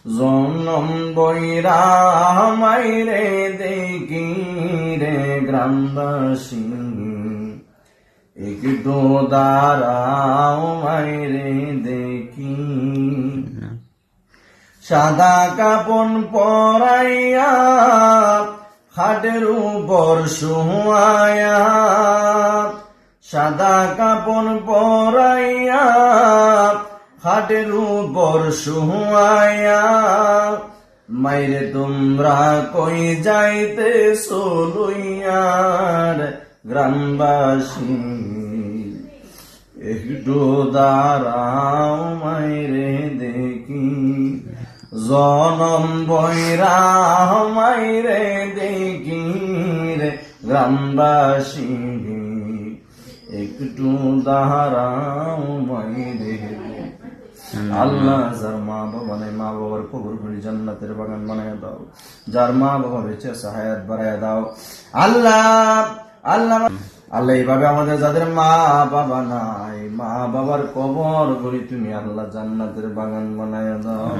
জনম বৈরা মাইরে দেখি রে গ্রামবাসী, একটু দাঁড়াও মাইরে দেখি। সাদা কাপন পরাইয়া খাটের উপর শুয়ায়া, সাদা কাপন পরাইয়া খাটের উপর শুয়ায়া, মাইরে তোমরা কই যাইতেছো লইয়ার গ্রামবাসী, একটু দাঁড়াও মাইরে দেখি। জনম বৈরা মাইরে দেখি রে গ্রামবাসী, একটু দাঁড়াও মাইরে। আল্লাহ যার মা বাবা নাই, মা বাবার কবর গুলি জান্নাতের বাগান বানায় দাও। যার মা বাবা বেঁচে আছে হায়াত বাড়ায় দাও। আল্লাহ আল্লাহ আল্লাহ এইভাবে আমাদের যাদের মা বাবা নাই, মা বাবার কবর গুলি তুমি আল্লাহ জান্নাতের বাগান বানায় দাও।